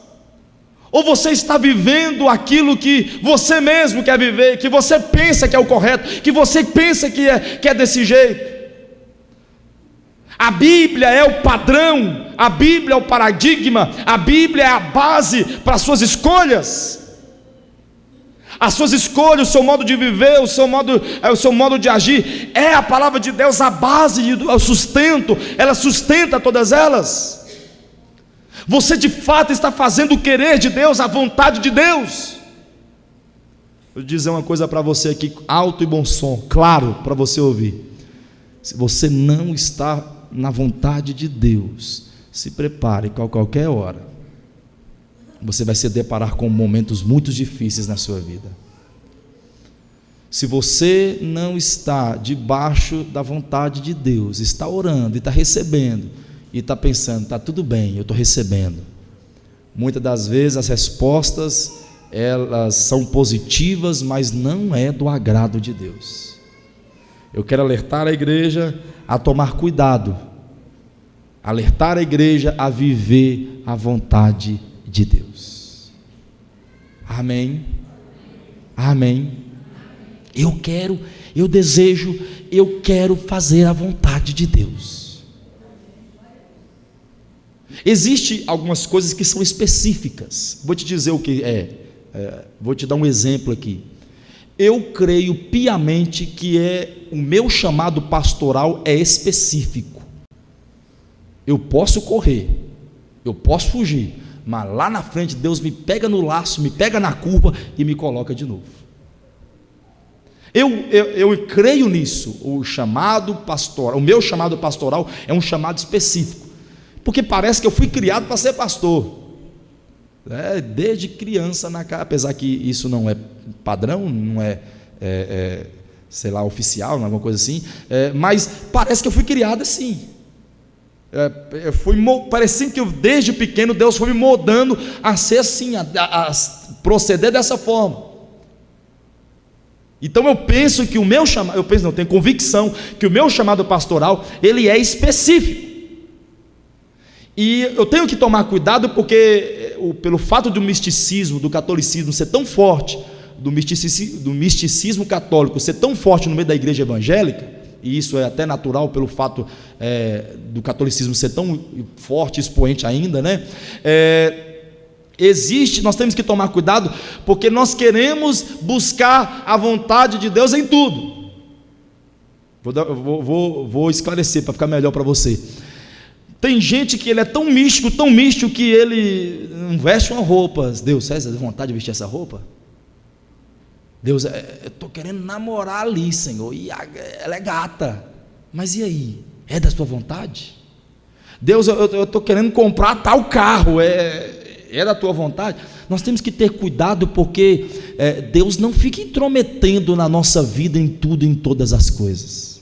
Ou você está vivendo aquilo que você mesmo quer viver, que você pensa que é o correto, que você pensa que é desse jeito? A Bíblia é o padrão, a Bíblia é o paradigma, a Bíblia é a base para as suas escolhas. As suas escolhas, o seu modo de viver, o seu modo de agir, é a palavra de Deus a base, o sustento, ela sustenta todas elas. Você de fato está fazendo o querer de Deus, a vontade de Deus? Vou dizer uma coisa para você aqui, alto e bom som, claro, para você ouvir. Se você não está na vontade de Deus, se prepare, que a qualquer hora você vai se deparar com momentos muito difíceis na sua vida. Se você não está debaixo da vontade de Deus, está orando e está recebendo, e está pensando: está tudo bem, eu estou recebendo, muitas das vezes as respostas, elas são positivas, mas não é do agrado de Deus. Eu quero alertar a igreja a tomar cuidado, alertar a igreja a viver a vontade de Deus. Amém? Amém? Eu quero fazer a vontade de Deus. Existem algumas coisas que são específicas. Vou te dizer o que vou te dar um exemplo aqui. Eu creio piamente que o meu chamado pastoral é específico. Eu posso correr, eu posso fugir, mas lá na frente Deus me pega no laço, me pega na curva e me coloca de novo. Eu creio nisso. O chamado pastoral, o meu chamado pastoral é um chamado específico, porque parece que eu fui criado para ser pastor, desde criança apesar que isso não é padrão, não é sei lá, oficial, alguma coisa assim, mas parece que eu fui criado assim. Parecia que desde pequeno Deus foi me moldando a ser assim, a proceder dessa forma. Então eu penso que o meu chamado, eu tenho convicção que o meu chamado pastoral, ele é específico. E eu tenho que tomar cuidado porque pelo fato do misticismo, do catolicismo ser tão forte, do misticismo católico ser tão forte no meio da igreja evangélica, e isso é até natural pelo fato do catolicismo ser tão forte, expoente ainda, né? Nós temos que tomar cuidado, porque nós queremos buscar a vontade de Deus em tudo. Vou esclarecer para ficar melhor para você. Tem gente que ele é tão místico que ele não veste uma roupa. Deus, você tem vontade de vestir essa roupa? Deus, eu estou querendo namorar ali, Senhor, e ela é gata, mas e aí? É da sua vontade? Deus, eu estou querendo comprar tal carro, é da tua vontade? Nós temos que ter cuidado, porque Deus não fica intrometendo na nossa vida em tudo, em todas as coisas.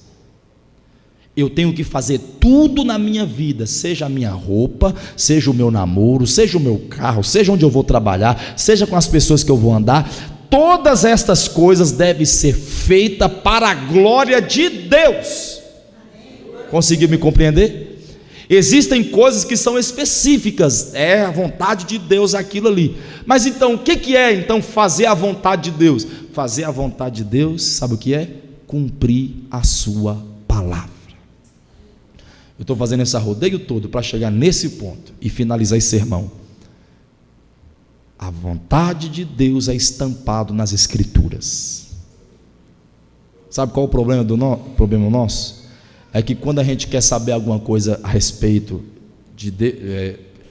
Eu tenho que fazer tudo na minha vida, seja a minha roupa, seja o meu namoro, seja o meu carro, seja onde eu vou trabalhar, seja com as pessoas que eu vou andar, todas estas coisas devem ser feitas para a glória de Deus. Conseguiu me compreender? Existem coisas que são específicas, é a vontade de Deus aquilo ali. Mas então, o que é então fazer a vontade de Deus? Fazer a vontade de Deus, sabe o que é? Cumprir a sua palavra. Eu estou fazendo esse rodeio todo para chegar nesse ponto e finalizar esse sermão. A vontade de Deus é estampado nas Escrituras. Sabe qual é o problema nosso? É que quando a gente quer saber alguma coisa a respeito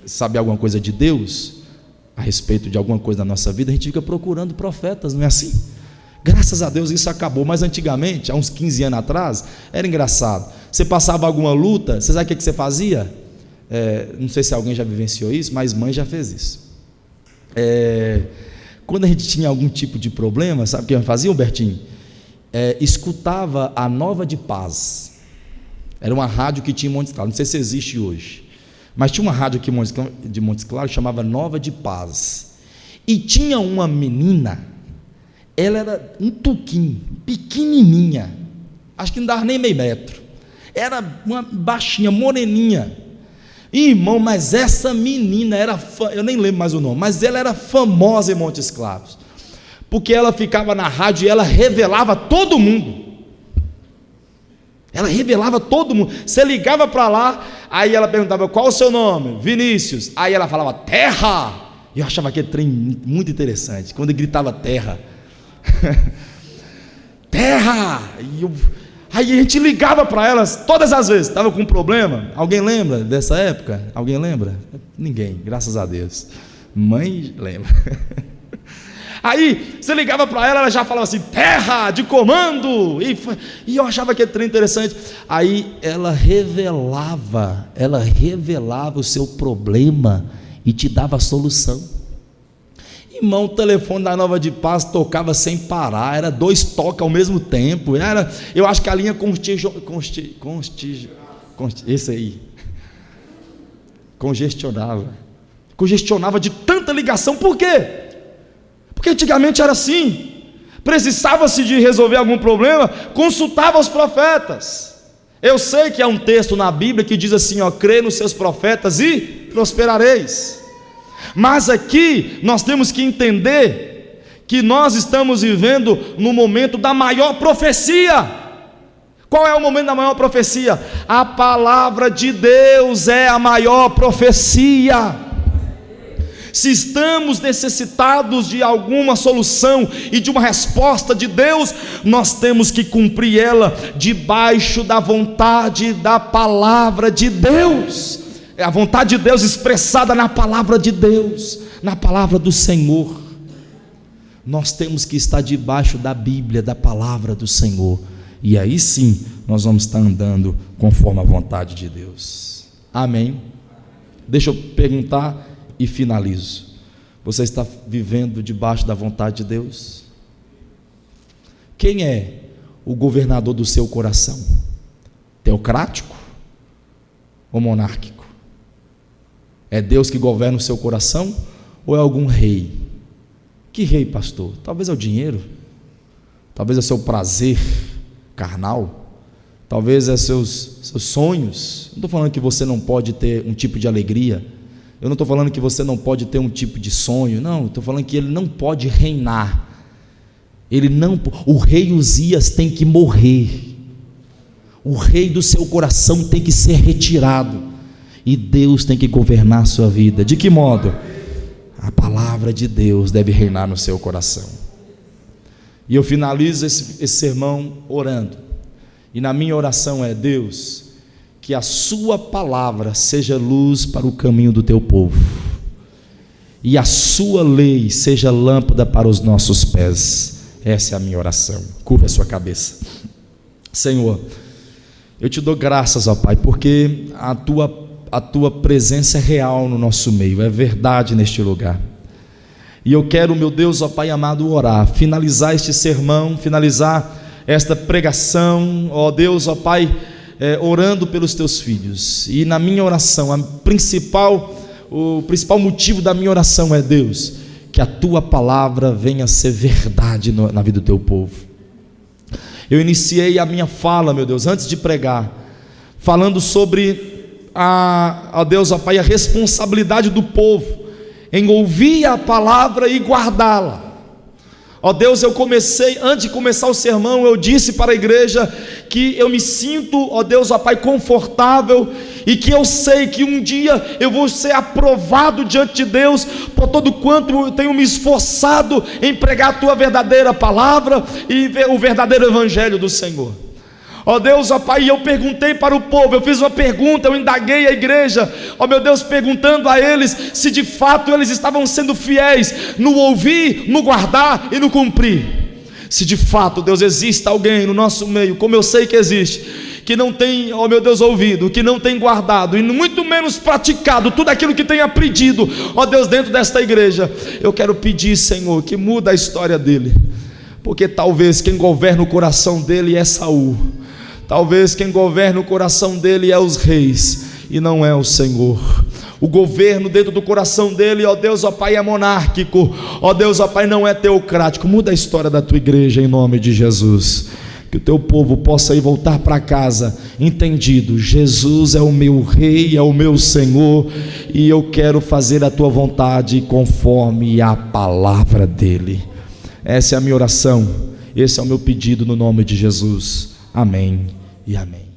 saber alguma coisa de Deus, a respeito de alguma coisa da nossa vida, a gente fica procurando profetas, não é assim? Graças a Deus isso acabou, mas antigamente, há uns 15 anos atrás, era engraçado. Você passava alguma luta, você sabe o que você fazia? Não sei se alguém já vivenciou isso, mas mãe já fez isso. Quando a gente tinha algum tipo de problema, sabe o que eu fazia, Humbertinho? Escutava a Nova de Paz. Era uma rádio que tinha em Montes Claros, não sei se existe hoje, mas tinha uma rádio aqui de Montes Claros, chamava Nova de Paz, e tinha uma menina, ela era um tuquinho, pequenininha, acho que não dava nem meio metro, era uma baixinha, moreninha, irmão, mas essa menina eu nem lembro mais o nome, mas ela era famosa em Montes Claros, porque ela ficava na rádio e ela revelava todo mundo. Ela revelava todo mundo. Você ligava para lá, aí ela perguntava: qual o seu nome? Vinícius. Aí ela falava: terra. E eu achava aquele trem muito interessante, quando ele gritava terra. Terra. Aí a gente ligava para elas todas as vezes. Estava com um problema. Alguém lembra dessa época? Alguém lembra? Ninguém, graças a Deus. Mãe lembra. Aí você ligava para ela, ela já falava assim: terra de comando, e eu achava que era trem interessante. Aí ela revelava o seu problema e te dava a solução. Irmão, o telefone da Nova de Paz tocava sem parar, era 2 toques ao mesmo tempo, eu acho que a linha congestionava de tanta ligação. Por quê? Porque antigamente era assim, precisava-se de resolver algum problema, consultava os profetas. Eu sei que há um texto na Bíblia que diz assim: crê nos seus profetas e prosperareis. Mas aqui nós temos que entender que nós estamos vivendo no momento da maior profecia. Qual é o momento da maior profecia? A palavra de Deus é a maior profecia. Se estamos necessitados de alguma solução e de uma resposta de Deus, nós temos que cumprir ela debaixo da vontade da palavra de Deus. É a vontade de Deus expressada na palavra de Deus, na palavra do Senhor. Nós temos que estar debaixo da Bíblia, da palavra do Senhor, e aí sim nós vamos estar andando conforme a vontade de Deus. Amém? Deixa eu perguntar e finalizo: você está vivendo debaixo da vontade de Deus? Quem é o governador do seu coração? Teocrático ou monárquico? É Deus que governa o seu coração ou é algum rei? Que rei, pastor? Talvez é o dinheiro, talvez é o seu prazer carnal, talvez é seus sonhos. Não estou falando que você não pode ter um tipo de alegria, eu não estou falando que você não pode ter um tipo de sonho, não, estou falando que ele não pode reinar. O rei Uzias tem que morrer, o rei do seu coração tem que ser retirado, e Deus tem que governar a sua vida. De que modo? A palavra de Deus deve reinar no seu coração. E eu finalizo esse sermão orando, e na minha oração é: Deus, que a sua palavra seja luz para o caminho do teu povo, e a sua lei seja lâmpada para os nossos pés. Essa é a minha oração. Curva a sua cabeça. Senhor, eu te dou graças, ó Pai, porque a tua presença é real no nosso meio, é verdade neste lugar. E eu quero, meu Deus, ó Pai amado, orar, finalizar este sermão, finalizar esta pregação, ó Deus, ó Pai, orando pelos teus filhos. E na minha oração, o principal motivo da minha oração é: Deus, que a tua palavra venha a ser verdade na vida do teu povo. Eu iniciei a minha fala, meu Deus, antes de pregar, falando sobre ó Deus, ó Pai, a responsabilidade do povo em ouvir a palavra e guardá-la. Ó Deus, antes de começar o sermão, eu disse para a igreja que eu me sinto, ó Deus, ó Pai, confortável, e que eu sei que um dia eu vou ser aprovado diante de Deus, por todo quanto eu tenho me esforçado em pregar a tua verdadeira palavra e o verdadeiro evangelho do Senhor. Ó Deus, ó Pai, eu perguntei para o povo, eu fiz uma pergunta, eu indaguei a igreja, ó meu Deus, perguntando a eles se de fato eles estavam sendo fiéis no ouvir, no guardar e no cumprir. Se de fato, Deus, existe alguém no nosso meio, como eu sei que existe, que não tem, ó meu Deus, ouvido, que não tem guardado e muito menos praticado tudo aquilo que tem aprendido, ó Deus, dentro desta igreja, eu quero pedir, Senhor, que muda a história dele, porque talvez quem governa o coração dele é Saul. Talvez quem governa o coração dele é os reis e não é o Senhor. O governo dentro do coração dele, ó Deus, ó Pai, é monárquico. Ó Deus, ó Pai, não é teocrático. Muda a história da tua igreja em nome de Jesus. Que o teu povo possa ir voltar para casa entendido: Jesus é o meu rei, é o meu Senhor, e eu quero fazer a tua vontade conforme a palavra dele. Essa é a minha oração, esse é o meu pedido no nome de Jesus. Amém e amém.